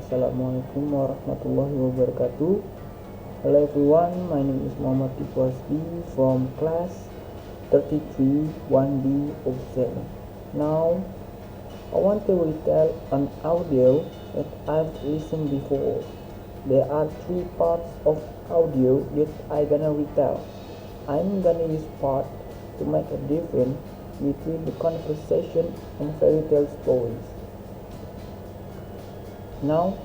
Assalamualaikum warahmatullahi wabarakatuh. Hello everyone, my name is Muhammad Dipo from class 33 1B of 7. Now, I want to retell an audio that I've listened before. There are 3 parts of audio that I'm gonna retell. I'm gonna use part to make a difference between the conversation and fairy tale stories. Now,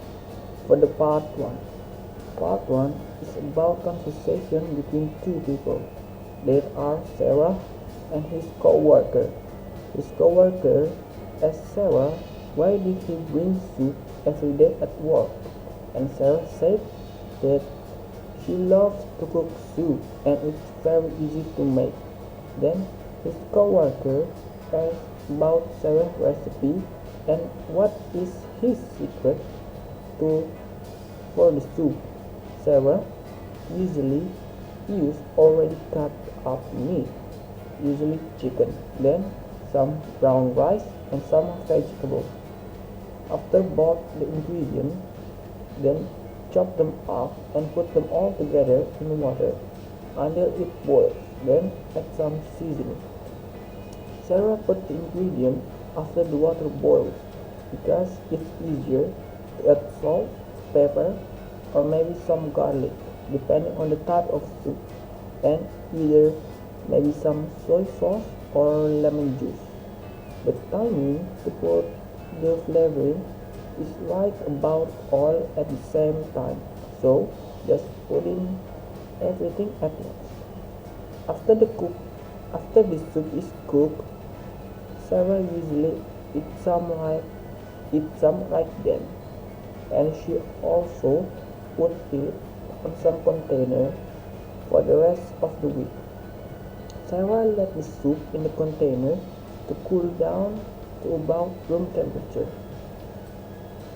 for the part 1. Part 1 is about conversation between 2 people. There are Sarah and his co-worker. His co-worker asked Sarah why did he bring soup every day at work, and Sarah said that she loves to cook soup and it's very easy to make. Then his co-worker asked about Sarah's recipe and what is his secret for the soup. Sarah usually use already cut up meat, usually chicken, then some brown rice and some vegetables. After both the ingredients, then chop them up and put them all together in water until it boils. Then add some seasoning. Sarah put the ingredient after the water boils because it's easier to add salt, pepper, or maybe some garlic depending on the type of soup, and either maybe some soy sauce or lemon juice. The timing to put the flavoring is right about all at the same time, so just put in everything at once. After the soup is cooked, Sarah usually eats some right then, and she also put it on some container for the rest of the week. Sarah let the soup in the container to cool down to about room temperature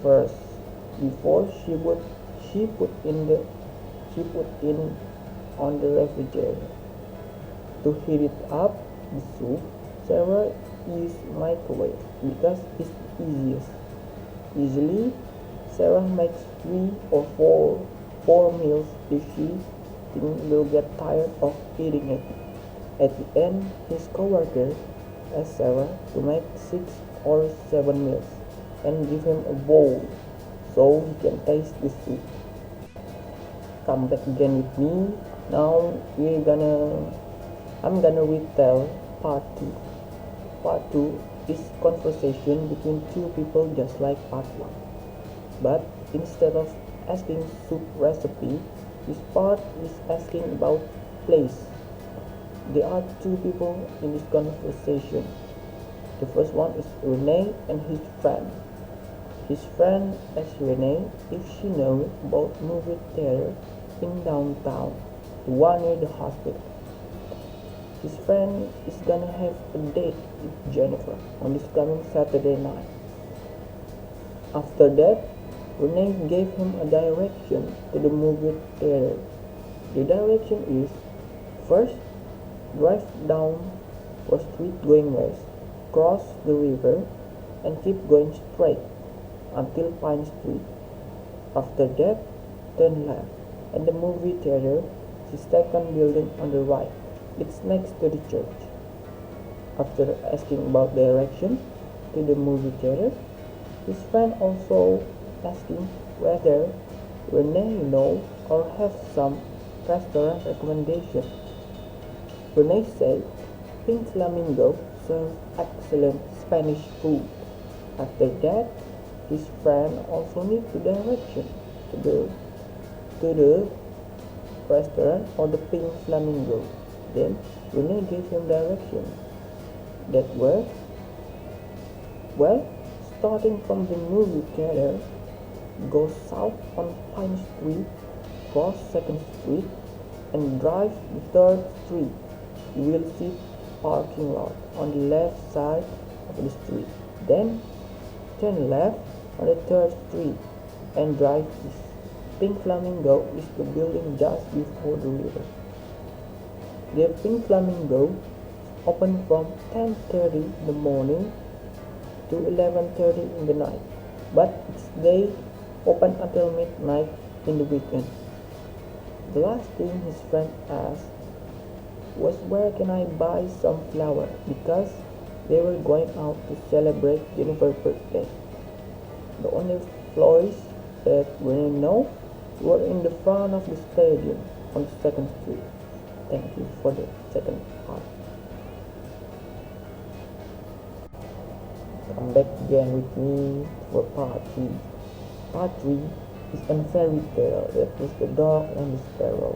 first before she put in on the refrigerator. To heat it up, the soup, Sarah used microwave because it's easiest. Usually, Sarah makes 3 or 4 meals if she will get tired of eating it. At the end, his coworker asked Sarah to make 6 or 7 meals and give him a bowl so he can taste the soup. Come back again with me. Now I'm gonna retell part 2. Part 2 is conversation between 2 people just like part 1. But instead of asking soup recipe, this part is asking about place. There are 2 people in this conversation. The first one is Renee and his friend. His friend asked Renee if she knows about movie theater in downtown, the one near the hospital. His friend is gonna have a date with Jennifer on this coming Saturday night. After that, Renee gave him a direction to the movie theater. The direction is, first, drive down a street going west, cross the river, and keep going straight until Pine Street. After that, turn left, and the movie theater is the second building on the right. It's next to the church. After asking about direction to the movie theater, his friend also asking whether Renee know or have some restaurant recommendation. Renee said Pink Flamingo serves excellent Spanish food. After that, his friend also needs the direction to the restaurant or the Pink Flamingo. Then Renee gave him direction that were, starting from the movie theater, go south on Pine Street, cross 2nd Street, and drive the 3rd Street. You will see parking lot on the left side of the street. Then turn left on the 3rd Street and drive east. Pink Flamingo is the building just before the river. The Pink Flamingo is open from 10:30 in the morning to 11:30 in the night, but its day open until midnight in the weekend. The last thing his friend asked was where can I buy some flour because they were going out to celebrate Jennifer's birthday. The only flowers that were known were in the front of the stadium on the second street. Thank you for the second part. Come back again with me for part 3. Part 3 is a fairy tale that is the dog and the sparrow.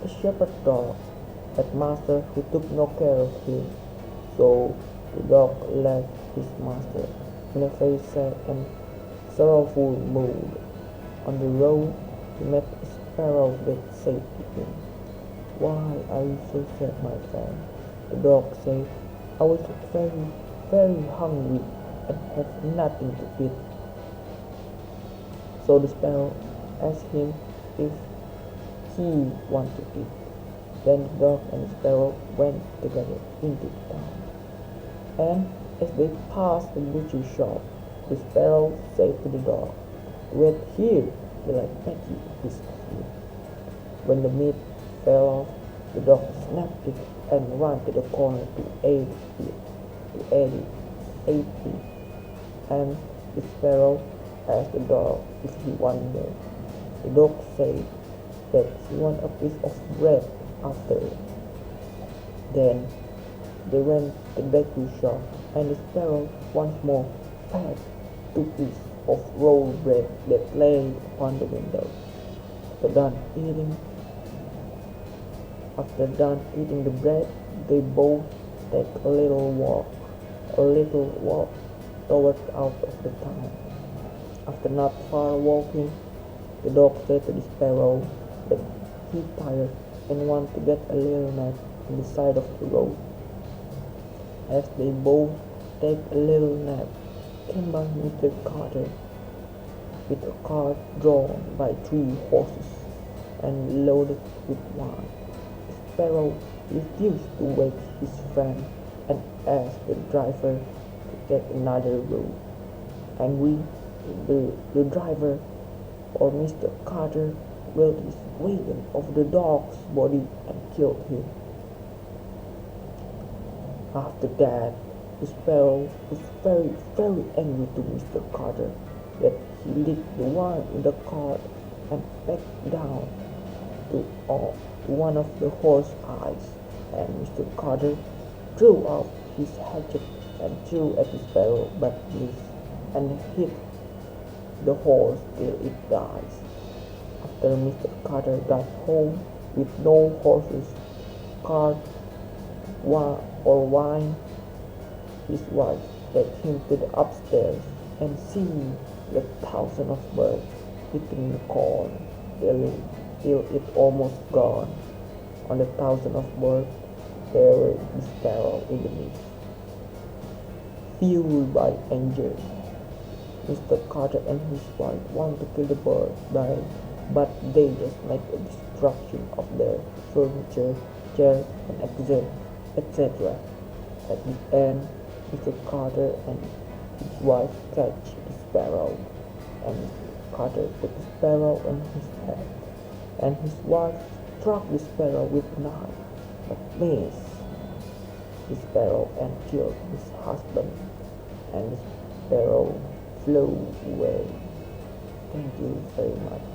A shepherd dog had master who took no care of him, so the dog left his master in a very sad and sorrowful mood. On the road he met a sparrow that said to him, "Why are you so sad, my friend?" The dog said, "I was very hungry and have nothing to eat." So the sparrow asked him if he wanted to eat. Then the dog and the sparrow went together into the town. And as they passed the butcher shop, the sparrow said to the dog, "Wait here till I make you a piece of meat." When the meat fell off, the dog snapped it and ran to the corner to eat it. And the sparrow asked the dog if he wanted more. The dog said that he wanted a piece of bread after it. Then they went to the bakery shop, and the sparrow once more had 2 pieces of rolled bread that lay upon the window. After done eating the bread, they both take a little walk toward out of the town. After not far walking, the dog said to the sparrow that he tired and wanted to get a little nap on the side of the road. As they both take a little nap, came by Mr. Carter with a cart drawn by 3 horses and loaded with wine. The sparrow refused to wake his friend and asked the driver to take another route. Angry, the driver, or Mr. Carter, wheeled his wagon over the dog's body and killed him. After that, the sparrow was very angry to Mr. Carter that he licked the wine in the cart and pecked down to one of the horse's eyes, and Mr. Carter drew out his hatchet and threw at the sparrow, but missed and hit the horse till it dies. After Mr. Carter got home with no horses, cart, or wine, his wife led him to the upstairs and seeing the thousands of birds eating the corn till it almost gone. On the thousands of birds there were the sparrow in the midst. Fueled by anger, Mr. Carter and his wife want to kill the birds, but they just make a destruction of their furniture, chairs, and etc. At the end, Mr. Carter and his wife catch the sparrow, and Mr. Carter put the sparrow on his head, and his wife struck the sparrow with a knife, but missed the sparrow and killed his husband, and the sparrow flew away. Thank you very much.